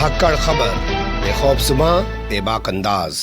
धाकड़ खबर बेखौफसमा बेबाक अंदाज।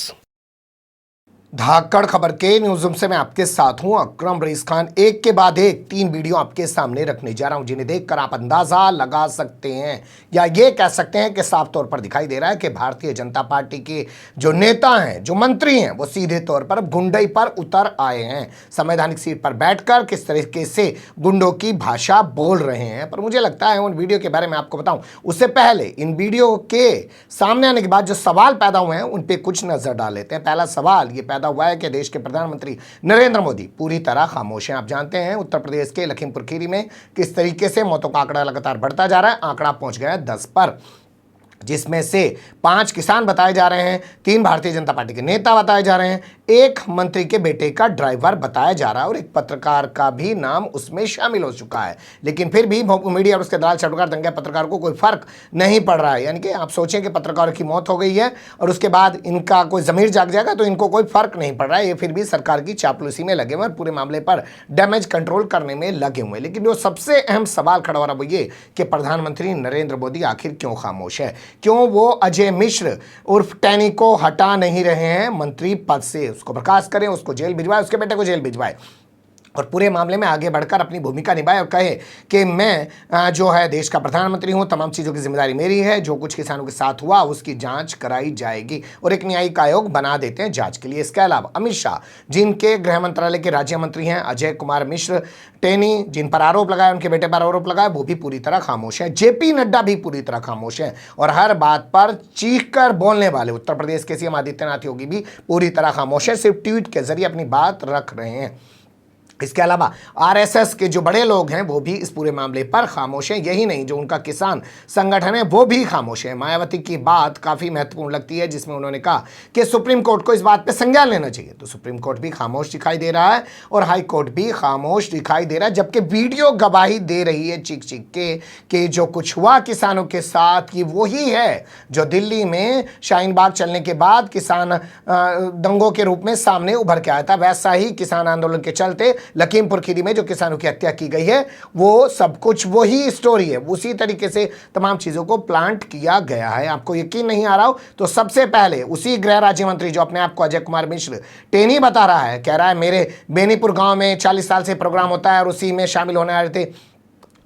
धाकड़ खबर के न्यूज़ रूम से मैं आपके साथ हूं अकरम रईस खान। एक के बाद एक 3 वीडियो आपके सामने रखने जा रहा हूं जिन्हें देखकर आप अंदाजा लगा सकते हैं या ये कह सकते हैं कि साफ तौर पर दिखाई दे रहा है कि भारतीय जनता पार्टी के जो नेता हैं, जो मंत्री हैं, वो सीधे तौर पर गुंडई पर उतर आए हैं। संवैधानिक सीट पर बैठकर किस तरीके से गुंडों की भाषा बोल रहे हैं। पर मुझे लगता है उन वीडियो के बारे में आपको बताऊं उससे पहले इन वीडियो के सामने आने के बाद जो सवाल पैदा हुए हैं उन पर कुछ नजर डाल लेते हैं। पहला सवाल ये पैदा हुआ है कि देश के प्रधानमंत्री नरेंद्र मोदी पूरी तरह खामोश हैं। आप जानते हैं उत्तर प्रदेश के लखीमपुर खीरी में किस तरीके से मौतों का आंकड़ा लगातार बढ़ता जा रहा है। आंकड़ा पहुंच गया है 10 पर, जिसमें से 5 किसान बताए जा रहे हैं, 3 भारतीय जनता पार्टी के नेता बताए जा रहे हैं, 1 मंत्री के बेटे का ड्राइवर बताया जा रहा है और एक पत्रकार का भी नाम उसमें शामिल हो चुका है। लेकिन फिर भी मीडिया और उसके दलाल चटकार दंगे पत्रकार को कोई फर्क नहीं पड़ रहा है। यानी कि आप सोचें कि पत्रकारों की मौत हो गई है और उसके बाद इनका कोई जमीर जाग जाएगा तो इनको कोई फर्क नहीं पड़ रहा है। ये फिर भी सरकार की चापलूसी में लगे हुए हैं, पूरे मामले पर डैमेज कंट्रोल करने में लगे हुए हैं। लेकिन जो सबसे अहम सवाल खड़ा हो रहा है वो ये कि प्रधानमंत्री नरेंद्र मोदी आखिर क्यों खामोश है, क्यों वो अजय मिश्र उर्फ टैनी को हटा नहीं रहे हैं मंत्री पद से। उसको बर्खास्त करें, उसको जेल भिजवाए, उसके बेटे को जेल भिजवाए और पूरे मामले में आगे बढ़कर अपनी भूमिका निभाए और कहे कि मैं जो है देश का प्रधानमंत्री हूं, तमाम चीज़ों की जिम्मेदारी मेरी है, जो कुछ किसानों के साथ हुआ उसकी जांच कराई जाएगी और एक न्यायिक आयोग बना देते हैं जांच के लिए। इसके अलावा अमित शाह जिनके गृह मंत्रालय के राज्य मंत्री हैं, अजय कुमार मिश्र टेनी जिन पर आरोप लगाए, उनके बेटे पर आरोप लगाए, वो भी पूरी तरह खामोश है। जेपी नड्डा भी पूरी तरह खामोश है और हर बात पर चीख कर बोलने वाले उत्तर प्रदेश के सीएम आदित्यनाथ योगी भी पूरी तरह खामोश है, सिर्फ ट्वीट के जरिए अपनी बात रख रहे हैं। इसके अलावा आरएसएस के जो बड़े लोग हैं वो भी इस पूरे मामले पर खामोश हैं। यही नहीं, जो उनका किसान संगठन है वो भी खामोश है। मायावती की बात काफ़ी महत्वपूर्ण लगती है जिसमें उन्होंने कहा कि सुप्रीम कोर्ट को इस बात पे संज्ञान लेना चाहिए, तो सुप्रीम कोर्ट भी खामोश दिखाई दे रहा है और हाई कोर्ट भी खामोश दिखाई दे रहा है। जबकि वीडियो गवाही दे रही है चीख चीख के कि जो कुछ हुआ किसानों के साथ ये वही है जो दिल्ली में शाहीन बाग चलने के बाद किसान दंगों के रूप में सामने उभर के आया था। वैसा ही किसान आंदोलन के चलते लखीमपुर खीरी में जो किसानों की हत्या की गई है वो सब कुछ वही स्टोरी है। उसी तरीके से तमाम चीजों को प्लांट किया गया है। आपको यकीन नहीं आ रहा हो तो सबसे पहले उसी गृह राज्य मंत्री जो अपने आप को अजय कुमार मिश्र टेनी बता रहा है, कह रहा है मेरे बेनीपुर गांव में 40 साल से प्रोग्राम होता है और उसी में शामिल होने आ रहे थे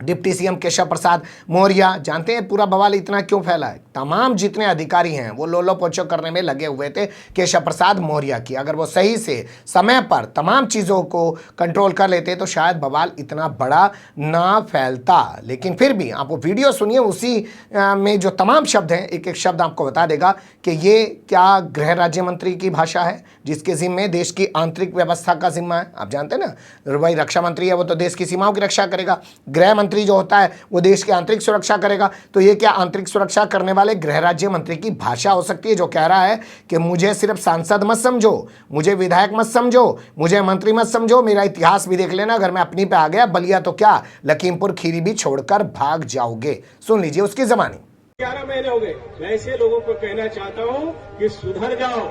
डिप्टी सीएम केशव प्रसाद मौर्य। जानते हैं पूरा बवाल इतना क्यों फैला है? तमाम जितने अधिकारी हैं वो लोलो पोचो करने में लगे हुए थे केशव प्रसाद मौर्य की। अगर वो सही से समय पर तमाम चीज़ों को कंट्रोल कर लेते तो शायद बवाल इतना बड़ा ना फैलता। लेकिन फिर भी आप वो वीडियो सुनिए, उसी में जो तमाम शब्द हैं एक एक शब्द आपको बता देगा कि ये क्या गृह राज्य मंत्री की भाषा है जिसके जिम्मे देश की आंतरिक व्यवस्था का जिम्मा है। आप जानते हैं ना, भाई रक्षा मंत्री है वो तो देश की सीमाओं की रक्षा करेगा, गृह मंत्री जो होता है वो देश की आंतरिक सुरक्षा करेगा। तो ये क्या आंतरिक सुरक्षा करने वाले गृह राज्य मंत्री की भाषा हो सकती है जो कह रहा है कि मुझे सिर्फ सांसद मत समझो, मुझे विधायक मत समझो, मुझे मंत्री मत समझो, मेरा इतिहास भी देख लेना, अगर मैं अपनी पे आ गया बलिया तो क्या लखीमपुर खीरी भी छोड़कर भाग जाओगे। सुन लीजिए उसकी जबानी। 11 महीने हो गए। मैं ऐसे लोगों को कहना चाहता हूं कि सुधर जाओ,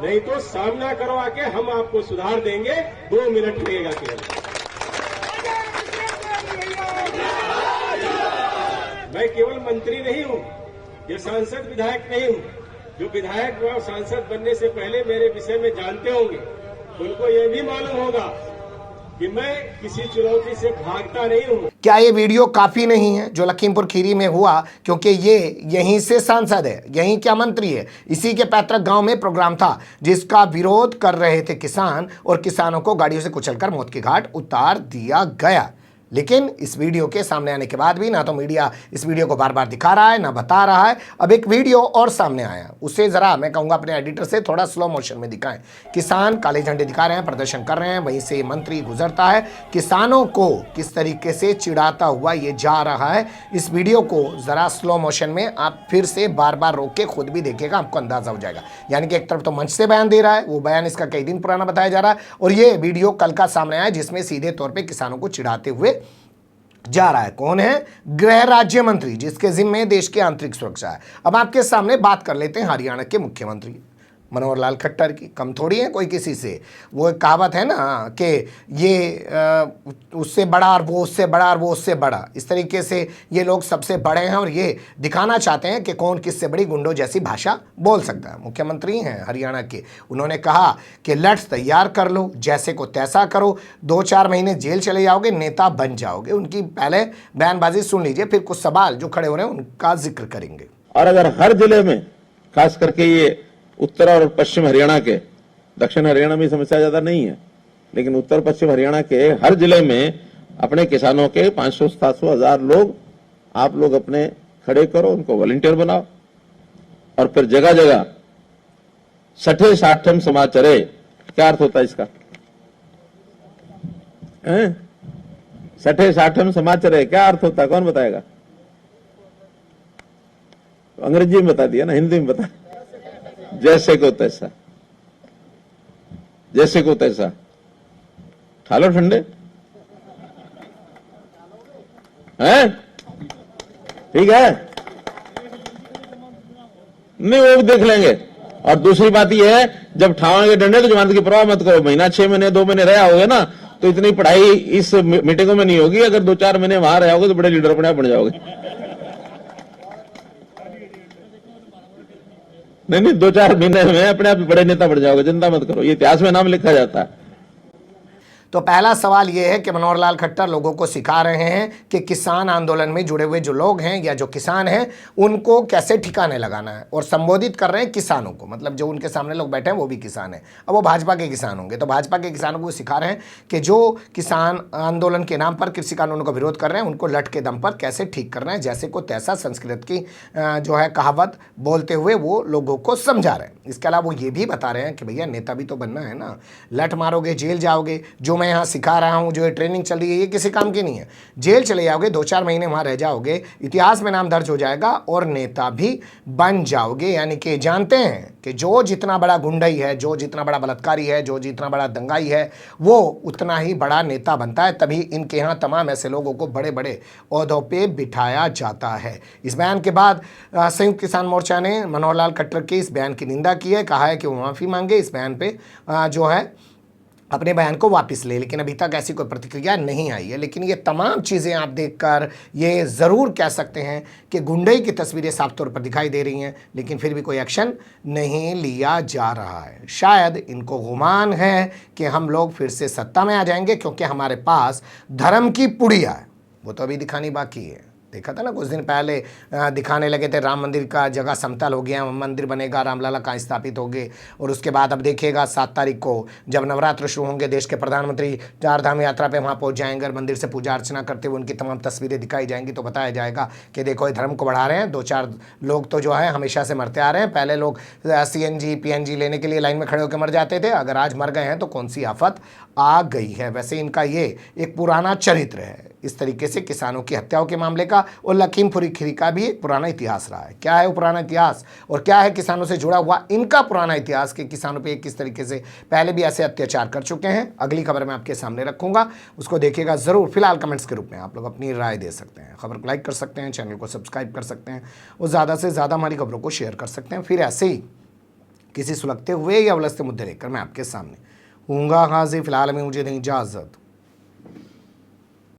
नहीं तो सामना करो आके, हम आपको सुधार देंगे। 2 मिनट लगेगा केवल। मैं केवल मंत्री नहीं हूं, ये सांसद विधायक नहीं हूं। जो विधायक व सांसद बनने से पहले मेरे विषय में जानते होंगे उनको यह भी मालूम होगा कि मैं किसी चुनौती से भागता नहीं हूं। क्या ये वीडियो काफी नहीं है जो लखीमपुर खीरी में हुआ? क्योंकि ये यहीं से सांसद है, यहीं क्या मंत्री है, इसी के पैतृक गांव में प्रोग्राम था जिसका विरोध कर रहे थे किसान और किसानों को गाड़ियों से कुचलकर मौत के घाट उतार दिया गया। लेकिन इस वीडियो के सामने आने के बाद भी ना तो मीडिया इस वीडियो को बार बार दिखा रहा है ना बता रहा है। अब एक वीडियो और सामने आया, उसे जरा मैं कहूंगा अपने एडिटर से थोड़ा स्लो मोशन में दिखाएं। किसान काले झंडे दिखा रहे हैं, प्रदर्शन कर रहे हैं, वहीं से मंत्री गुजरता है, किसानों को किस तरीके से चिढ़ाता हुआ ये जा रहा है। इस वीडियो को जरा स्लो मोशन में आप फिर से बार बार रोक के खुद भी देखिएगा, आपको अंदाजा हो जाएगा। यानी कि एक तरफ तो मंच से बयान दे रहा है, वो बयान इसका कई दिन पुराना बताया जा रहा है, और ये वीडियो कल का सामने आया जिसमें सीधे तौर पर किसानों को चिढ़ाते हुए जा रहा है। कौन है? गृह राज्य मंत्री जिसके जिम्मे देश की आंतरिक सुरक्षा है। अब आपके सामने बात कर लेते हैं हरियाणा के मुख्यमंत्री। मनोहर लाल खट्टर की, कम थोड़ी है कोई किसी से। वो एक कहावत है ना कि ये उससे बड़ा और वो उससे बड़ा और वो उससे बड़ा, इस तरीके से ये लोग सबसे बड़े हैं और ये दिखाना चाहते हैं कि कौन किससे बड़ी गुंडों जैसी भाषा बोल सकता है। मुख्यमंत्री हैं हरियाणा के, उन्होंने कहा कि लट्स तैयार कर लो, जैसे को तैसा करो, 2-4 महीने जेल चले जाओगे, नेता बन जाओगे। उनकी पहले बयानबाजी सुन लीजिए, फिर कुछ सवाल जो खड़े हो रहे हैं उनका जिक्र करेंगे। और अगर हर जिले में, खास करके ये उत्तर और पश्चिम हरियाणा के, दक्षिण हरियाणा में समस्या ज्यादा नहीं है, लेकिन उत्तर पश्चिम हरियाणा के हर जिले में अपने किसानों के 500, 700, 1000 लोग आप लोग अपने खड़े करो, उनको वॉलंटियर बनाओ और फिर जगह जगह 60-60 समाज चले। क्या अर्थ होता है इसका? 60-60 समाज चले, क्या अर्थ होता है? कौन बताएगा? अंग्रेजी में बता दिया ना, हिंदी में बता। जैसे को तैसा, जैसे को तैसा। ठालो ठंडे हैं? ठीक है, नहीं वो भी देख लेंगे। और दूसरी बात यह है, जब ठाओगे डंडे तो जमानत की परवाह मत करो। महीना 6 महीने 2 महीने रहा होगे ना, तो इतनी पढ़ाई इस मीटिंगों में नहीं होगी। अगर 2-4 महीने वहां रहे होगे तो बड़े लीडर अपने आप बन जाओगे। नहीं, 2-4 महीने में अपने आप बड़े नेता बन जाओगे, चिंता मत करो, ये इतिहास में नाम लिखा जाता है। तो पहला सवाल यह है कि मनोहर लाल खट्टर लोगों को सिखा रहे हैं कि किसान आंदोलन में जुड़े हुए जो लोग हैं या जो किसान हैं उनको कैसे ठिकाने लगाना है, और संबोधित कर रहे हैं किसानों को, मतलब जो उनके सामने लोग बैठे हैं वो भी किसान हैं। अब वो भाजपा के किसान होंगे, तो भाजपा के किसानों को सिखा रहे हैं कि जो किसान आंदोलन के नाम पर कृषि कानूनों का विरोध कर रहे हैं उनको लट के दम पर कैसे ठीक करना है, जैसे को तैसा संस्कृत की जो है कहावत बोलते हुए वो लोगों को समझा रहे हैं। इसके अलावा वो ये भी बता रहे हैं कि भैया नेता भी तो बनना है ना, लट मारोगे जेल जाओगे, जो मैं यहाँ सिखा रहा हूँ, जो ये ट्रेनिंग चल रही है ये किसी काम की नहीं है। जेल चले जाओगे, 2-4 महीने वहाँ रह जाओगे, इतिहास में नाम दर्ज हो जाएगा और नेता भी बन जाओगे। यानी कि जानते हैं कि जो जितना बड़ा गुंडई है, जो जितना बड़ा बलात्कारी है, जो जितना बड़ा दंगाई है, वो उतना ही बड़ा नेता बनता है। तभी इनके यहाँ तमाम ऐसे लोगों को बड़े बड़े ओहदों पे बिठाया जाता है। इस बयान के बाद संयुक्त किसान मोर्चा ने मनोहर लाल खट्टर के इस बयान की निंदा की है, कहा है कि वो माफ़ी मांगे, इस बयान पे जो है अपने बयान को वापस ले। लेकिन अभी तक ऐसी कोई प्रतिक्रिया नहीं आई है। लेकिन ये तमाम चीज़ें आप देखकर ये ज़रूर कह सकते हैं कि गुंडई की तस्वीरें साफ तौर पर दिखाई दे रही हैं, लेकिन फिर भी कोई एक्शन नहीं लिया जा रहा है। शायद इनको गुमान है कि हम लोग फिर से सत्ता में आ जाएंगे, क्योंकि हमारे पास धर्म की पुड़िया है, वो तो अभी दिखानी बाकी है। देखा था ना कुछ दिन पहले दिखाने लगे थे राम मंदिर का जगह समतल हो गया, मंदिर बनेगा, रामलला कहाँ स्थापित हो गए। और उसके बाद अब देखिएगा 7 तारीख को जब नवरात्र शुरू होंगे, देश के प्रधानमंत्री 4 धाम यात्रा पे वहाँ पहुँच जाएंगे और मंदिर से पूजा अर्चना करते हुए उनकी तमाम तस्वीरें दिखाई जाएंगी, तो बताया जाएगा कि देखो ये धर्म को बढ़ा रहे हैं। 2-4 लोग तो जो है हमेशा से मरते आ रहे हैं। पहले लोग CNG PNG लेने के लिए लाइन में खड़े होकर मर जाते थे, अगर आज मर गए हैं तो कौन सी आफत आ गई है। वैसे इनका ये एक पुराना चरित्र है, इस तरीके से किसानों की हत्याओं के मामले का और लखीमपुरी खीरी का भी एक पुराना इतिहास रहा है। क्या है वो पुराना इतिहास और क्या है किसानों से जुड़ा हुआ इनका पुराना इतिहास कि किसानों पे किस तरीके से पहले भी ऐसे अत्याचार कर चुके हैं। अगली खबर मैं आपके सामने रखूंगा, उसको देखिएगा ज़रूर। फिलहाल कमेंट्स के रूप में आप लोग अपनी राय दे सकते हैं, खबर को लाइक कर सकते हैं, चैनल को सब्सक्राइब कर सकते हैं और ज़्यादा से ज़्यादा हमारी खबरों को शेयर कर सकते हैं। फिर ऐसे ही किसी सुलगते हुए या उलझते मुद्दे लेकर मैं आपके सामने हूँगा हाजिर। फिलहाल में मुझे दें इजाज़त।